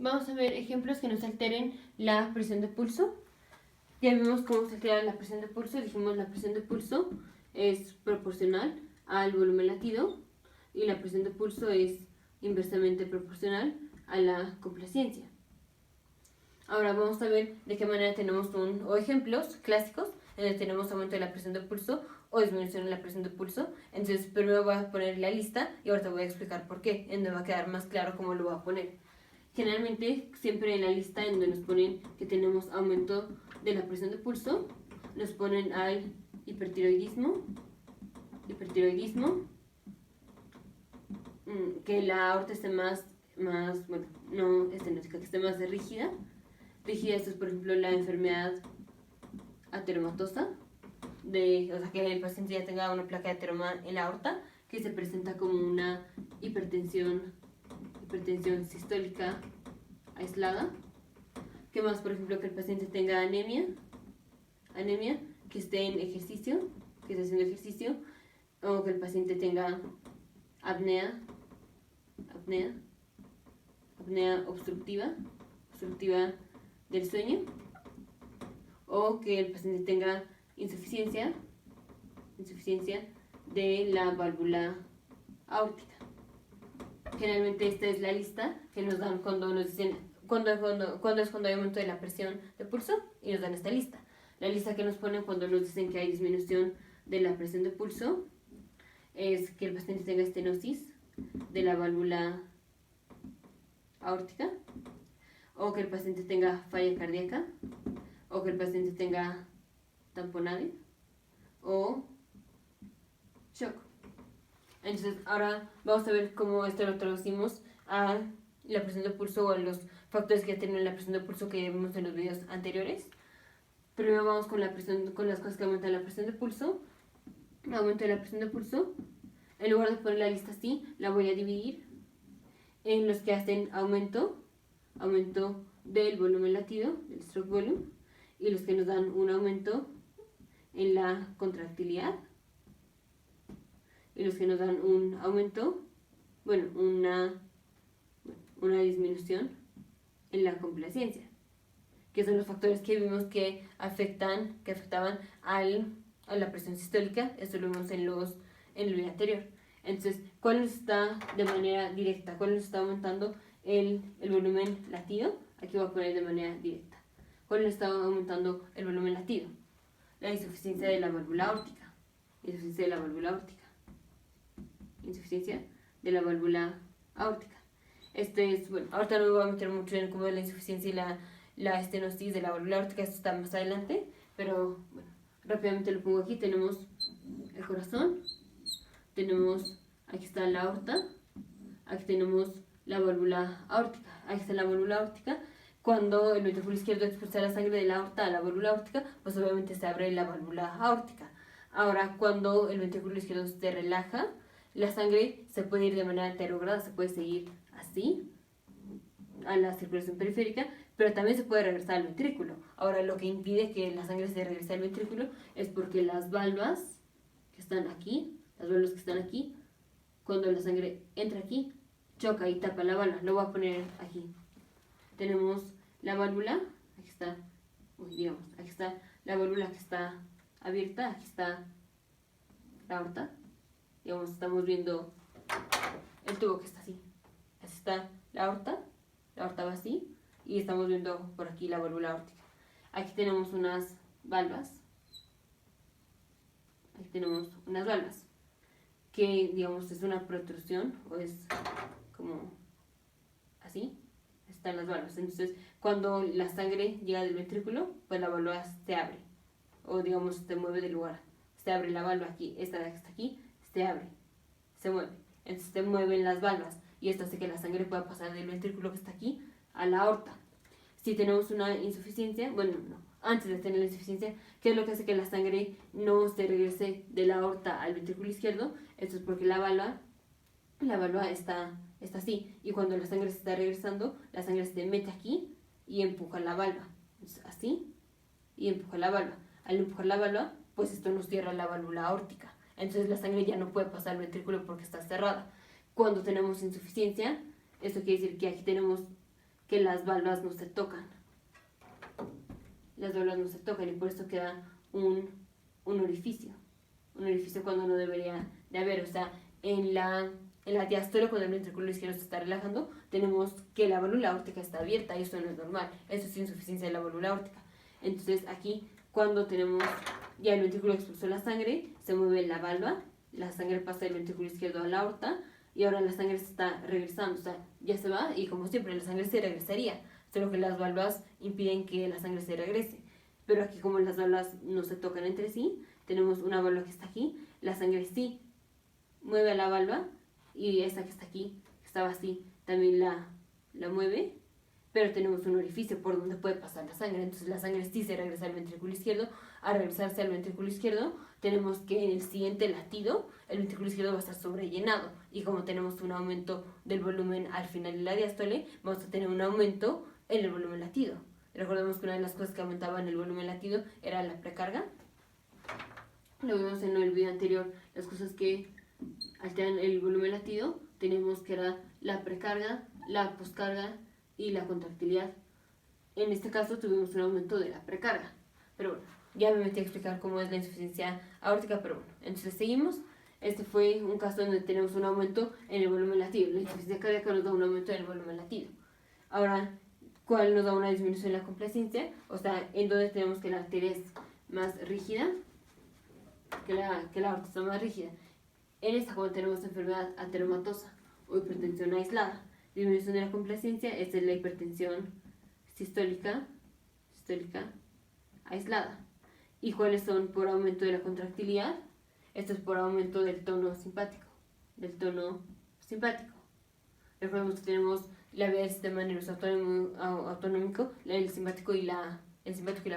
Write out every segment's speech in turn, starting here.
vamos a ver ejemplos que nos alteren la presión de pulso. Ya vimos cómo se altera la presión de pulso. Dijimos la presión de pulso es proporcional al volumen latido y la presión de pulso es inversamente proporcional a la complacencia. Ahora vamos a ver de qué manera tenemos ejemplos clásicos en donde tenemos aumento de la presión de pulso o disminución de la presión de pulso. Entonces primero voy a poner la lista y ahorita voy a explicar por qué, en donde va a quedar más claro cómo lo voy a poner. Generalmente siempre en la lista en donde nos ponen que tenemos aumento de la presión de pulso, nos ponen al hipertiroidismo, que la aorta esté más bueno, no estenótica, que esté más rígida. Rígida, esto es por ejemplo la enfermedad ateromatosa, o sea que el paciente ya tenga una placa de ateroma en la aorta, que se presenta como una hipertensión sistólica aislada. ¿Qué más? Por ejemplo, que el paciente tenga anemia, que esté en ejercicio, que esté haciendo ejercicio, o que el paciente tenga apnea obstructiva del sueño, o que el paciente tenga insuficiencia de la válvula aórtica. Generalmente esta es la lista que nos dan cuando nos dicen cuando hay aumento de la presión de pulso, y nos dan esta lista. La lista que nos ponen cuando nos dicen que hay disminución de la presión de pulso es que el paciente tenga estenosis de la válvula aórtica, o que el paciente tenga falla cardíaca, o que el paciente tenga tamponade o shock. Entonces ahora vamos a ver cómo esto lo traducimos a la presión de pulso o a los factores que tienen la presión de pulso que vimos en los videos anteriores. Primero vamos con las cosas que aumentan la presión de pulso. Aumento de la presión de pulso. En lugar de poner la lista así, la voy a dividir en los que hacen aumento del volumen latido, del stroke volume, y los que nos dan un aumento en la contractilidad, y los que nos dan un aumento, una disminución en la complacencia, que son los factores que vimos que afectaban a la presión sistólica. Esto lo vimos en el video anterior. Entonces, ¿cuál nos está de manera directa? ¿Cuál nos está aumentando el volumen latido? Aquí voy a poner de manera directa. ¿Cuál nos está aumentando el volumen latido? La insuficiencia de la válvula aórtica. Insuficiencia de la válvula aórtica. Ahorita no me voy a meter mucho en cómo es la insuficiencia y la estenosis de la válvula aórtica, esto está más adelante, pero bueno, rápidamente lo pongo aquí. Tenemos el corazón, aquí está la aorta, aquí tenemos la válvula aórtica, aquí está la válvula aórtica. Cuando el ventrículo izquierdo expulsa la sangre de la aorta a la válvula aórtica, pues obviamente se abre la válvula aórtica. Ahora, cuando el ventrículo izquierdo se relaja, la sangre se puede ir de manera anterograda, se puede seguir así a la circulación periférica, pero también se puede regresar al ventrículo. Ahora, lo que impide que la sangre se regrese al ventrículo es porque las válvulas que están aquí, cuando la sangre entra aquí, choca y tapa la válvula. Lo voy a poner aquí. Tenemos la válvula, aquí está la válvula que está abierta, aquí está la aorta. Estamos viendo el tubo que está así. Así está la aorta va así, y estamos viendo por aquí la válvula aórtica. Aquí tenemos unas valvas. Que es una protrusión, o es como así. Están las válvulas. Entonces, cuando la sangre llega del ventrículo, pues la válvula se abre, o se mueve del lugar. Se abre la válvula aquí, esta que está aquí, se abre, se mueve. Entonces se mueven las válvulas, y esto hace que la sangre pueda pasar del ventrículo que está aquí a la aorta. Si tenemos una insuficiencia, antes de tener la insuficiencia, ¿qué es lo que hace que la sangre no se regrese de la aorta al ventrículo izquierdo? Esto es porque la válvula está así, y cuando la sangre se está regresando, la sangre se mete aquí y empuja la válvula. Entonces, así, y empuja la válvula. Al empujar la válvula, pues esto nos cierra la válvula aórtica. Entonces la sangre ya no puede pasar al ventrículo porque está cerrada. Cuando tenemos insuficiencia, esto quiere decir que aquí tenemos que las válvulas no se tocan. Las válvulas no se tocan y por eso queda un orificio. Un orificio cuando no debería de haber. O sea, en la diástole, cuando el ventrículo izquierdo se está relajando, tenemos que la válvula aórtica está abierta y eso no es normal. Eso es insuficiencia de la válvula aórtica. Entonces aquí, cuando tenemos ya el ventrículo expulsó la sangre, se mueve la valva, la sangre pasa del ventrículo izquierdo a la aorta y ahora la sangre se está regresando. O sea, ya se va y como siempre la sangre se regresaría, solo que las válvulas impiden que la sangre se regrese. Pero aquí, como las válvulas no se tocan entre sí, tenemos una válvula que está aquí, la sangre sí mueve a la válvula y esta que está aquí, que estaba así, también la mueve, pero tenemos un orificio por donde puede pasar la sangre, entonces la sangre sí se regresa al ventrículo izquierdo. Al regresarse al ventrículo izquierdo, tenemos que en el siguiente latido, el ventrículo izquierdo va a estar sobrellenado, y como tenemos un aumento del volumen al final de la diástole, vamos a tener un aumento en el volumen latido. Recordemos que una de las cosas que aumentaban el volumen latido era la precarga. Lo vimos en el video anterior, las cosas que alteran el volumen latido, tenemos que era la precarga, la poscarga y la contractilidad. En este caso tuvimos un aumento de la precarga, pero bueno, ya me metí a explicar cómo es la insuficiencia aórtica, pero bueno, entonces seguimos. Este fue un caso donde tenemos un aumento en el volumen latido. La insuficiencia cardíaca nos da un aumento en el volumen latido. Ahora, ¿cuál nos da una disminución en la complacencia? O sea, en donde tenemos que la arteria es más rígida, que la aorta está más rígida. En esta, cuando tenemos enfermedad ateromatosa o hipertensión aislada, disminución de la complacencia, esta es la hipertensión sistólica aislada. ¿Y cuáles son por aumento de la contractilidad? Esto es por aumento del tono simpático. Recordemos que tenemos la vía del sistema nervioso autonómico, el simpático y la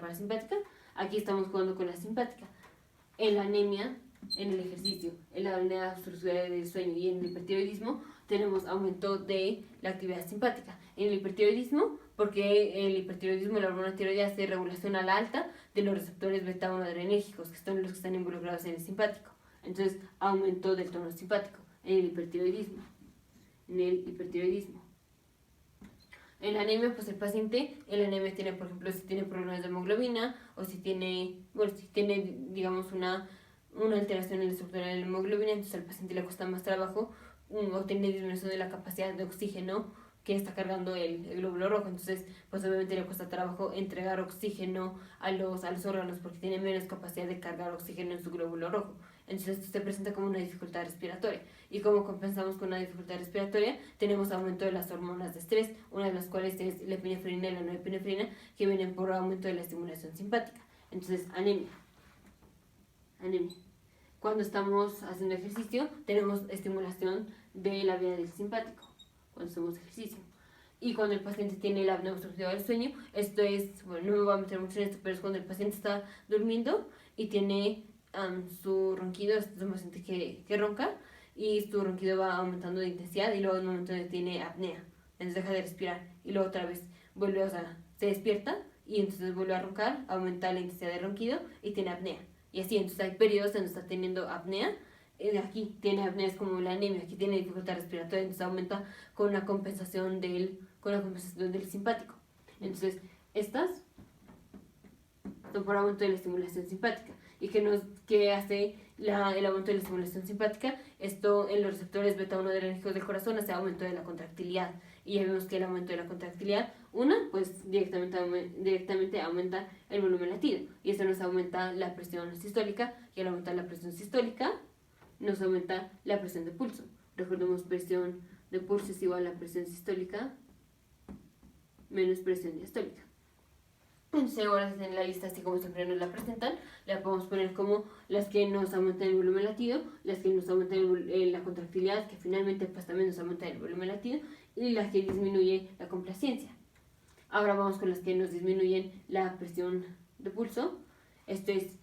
parasimpática. Aquí estamos jugando con la simpática. En la anemia, en el ejercicio, en la apnea obstructiva del sueño y en el hipertiroidismo tenemos aumento de la actividad simpática. En el hipertiroidismo, porque el hipertiroidismo, la hormona tiroidea hace regulación a la alta de los receptores beta-1 adrenérgicos, que son los que están involucrados en el simpático. Entonces, aumento del tono simpático en el hipertiroidismo. En la anemia, pues el paciente, en la anemia tiene, por ejemplo, si tiene problemas de hemoglobina o si tiene, digamos, una alteración en la estructura de la hemoglobina, entonces al paciente le cuesta más trabajo o tiene disminución de la capacidad de oxígeno que está cargando el glóbulo rojo. Entonces, pues obviamente le cuesta trabajo entregar oxígeno a los órganos porque tiene menos capacidad de cargar oxígeno en su glóbulo rojo. Entonces esto se presenta como una dificultad respiratoria. Y como compensamos con una dificultad respiratoria, tenemos aumento de las hormonas de estrés, una de las cuales es la epinefrina y la norepinefrina, que vienen por aumento de la estimulación simpática. Entonces, anemia. Cuando estamos haciendo ejercicio, tenemos estimulación de la vía del simpático, cuando hacemos ejercicio. Y cuando el paciente tiene la apnea obstructiva del sueño, esto es, bueno, no me voy a meter mucho en esto, pero es cuando el paciente está durmiendo y tiene su ronquido, es un paciente que ronca, y su ronquido va aumentando de intensidad y luego en un momento donde tiene apnea, entonces deja de respirar y luego otra vez vuelve, o sea, se despierta y entonces vuelve a roncar, aumenta la intensidad del ronquido y tiene apnea. Y así, entonces hay periodos donde está teniendo apnea, aquí tiene apnea, es como la anemia, aquí tiene dificultad respiratoria, entonces aumenta con una compensación del simpático. Entonces, estas son por aumento de la estimulación simpática. ¿Y qué hace el aumento de la estimulación simpática? Esto en los receptores beta-1 adrenérgicos del corazón hace aumento de la contractilidad. Y ya vemos que el aumento de la contractilidad, pues directamente aumenta el volumen latido. Y eso nos aumenta la presión sistólica, y al aumentar la presión sistólica, nos aumenta la presión de pulso. Recordemos, presión de pulso es igual a presión sistólica menos presión diastólica. Entonces, ahora en la lista, así como siempre nos la presentan, la podemos poner como las que nos aumentan el volumen latido, las que nos aumentan la contractilidad, que finalmente pues también nos aumenta el volumen latido, y las que disminuye la complacencia. Ahora vamos con las que nos disminuyen la presión de pulso. Esto es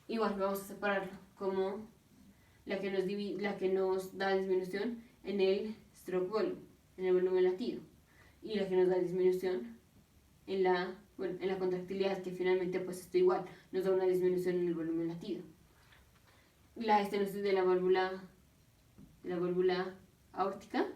igual, vamos a separarlo como la que nos da disminución en el stroke volume, en el volumen latido, y la que nos da disminución en la contractilidad, que finalmente pues esto igual nos da una disminución en el volumen latido. La estenosis de la válvula aórtica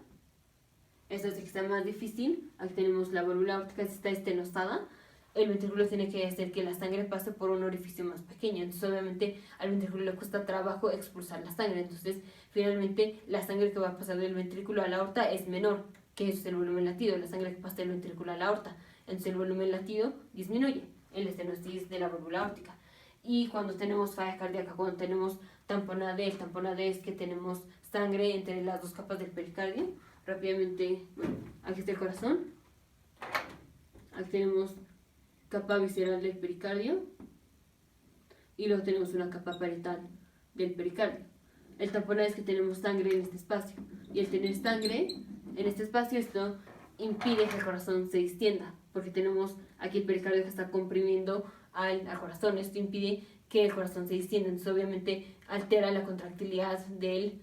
Esto hace que sea más difícil. Aquí tenemos la válvula aórtica, está estenosada. El ventrículo tiene que hacer que la sangre pase por un orificio más pequeño. Entonces, obviamente, al ventrículo le cuesta trabajo expulsar la sangre. Entonces, finalmente, la sangre que va a pasar del ventrículo a la aorta es menor, que es el volumen latido, la sangre que pasa del ventrículo a la aorta. Entonces, el volumen latido disminuye en la estenosis de la válvula aórtica. Y cuando tenemos falla cardíaca, cuando tenemos tamponade, el tamponade es que tenemos sangre entre las dos capas del pericardio. Rápidamente, bueno, aquí está el corazón. Aquí tenemos capa visceral del pericardio y luego tenemos una capa parietal del pericardio. El tamponade es que tenemos sangre en este espacio, y el tener sangre en este espacio, esto impide que el corazón se distienda, porque tenemos aquí el pericardio que está comprimiendo al corazón. Esto impide que el corazón se distienda, entonces obviamente altera la contractilidad del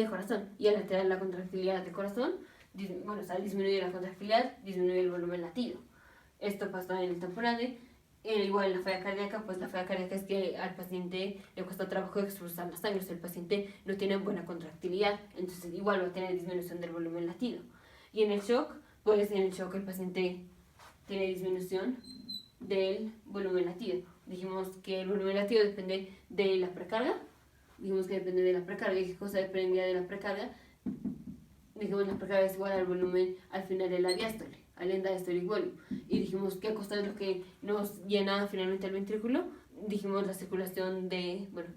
corazón, y al alterar la contractilidad del corazón, bueno, o sea, disminuye la contractilidad, disminuye el volumen latido. Esto pasa en el tamponade. Igual en la falla cardíaca, pues la falla cardíaca es que al paciente le cuesta trabajo expulsar la sangre, o sea, el paciente no tiene buena contractilidad, entonces igual va a tener disminución del volumen latido. Y en el shock, pues en el shock el paciente tiene disminución del volumen latido. Dijimos que el volumen latido depende de la precarga. Dijimos que depende de la precarga. ¿Y qué cosa dependía de la precarga? Dijimos la precarga es igual al volumen al final de la diástole, al end diastolic volume. Y dijimos qué cosa es lo que nos llena finalmente el ventrículo. Dijimos la circulación de, bueno,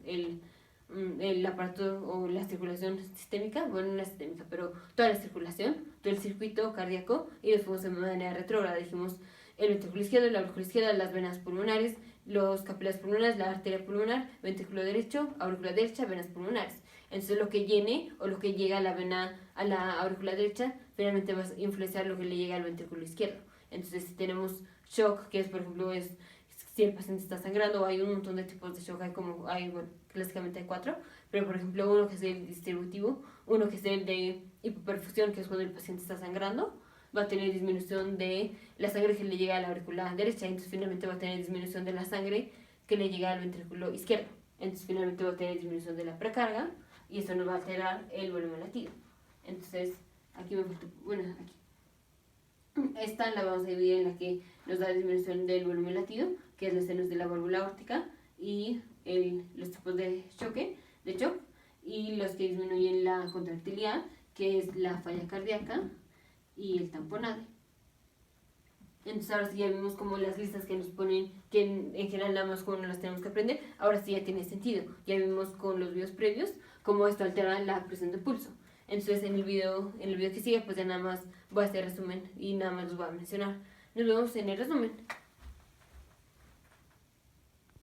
el aparato o la circulación sistémica, bueno, no la sistémica, pero toda la circulación, todo el circuito cardíaco, y lo fuimos de manera retrógrada. Dijimos el ventrículo izquierdo, la aurícula izquierda, las venas pulmonares, los capilares pulmonares, la arteria pulmonar, ventrículo derecho, aurícula derecha, venas pulmonares. Entonces lo que llene o lo que llega a la vena, a la aurícula derecha, finalmente va a influenciar lo que le llega al ventrículo izquierdo. Entonces si tenemos shock, que es por ejemplo si el paciente está sangrando, hay un montón de tipos de shock, bueno, clásicamente hay 4, pero por ejemplo uno que es el distributivo, uno que es el de hipoperfusión, que es cuando el paciente está sangrando, va a tener disminución de la sangre que le llega a la aurícula derecha, entonces finalmente va a tener disminución de la sangre que le llega al ventrículo izquierdo, entonces finalmente va a tener disminución de la precarga, y eso nos va a alterar el volumen latido. Entonces, aquí me falta, bueno, aquí. Esta la vamos a dividir en la que nos da disminución del volumen latido, que es la estenosis de la válvula aórtica, y los tipos de shock, y los que disminuyen la contractilidad, que es la falla cardíaca y el tamponade. Entonces ahora sí ya vimos como las listas que nos ponen, que en general nada más como no las tenemos que aprender, ahora sí ya tiene sentido. Ya vimos con los videos previos cómo esto altera la presión de pulso. Entonces en el video que sigue pues ya nada más voy a hacer resumen y nada más los voy a mencionar. Nos vemos en el resumen.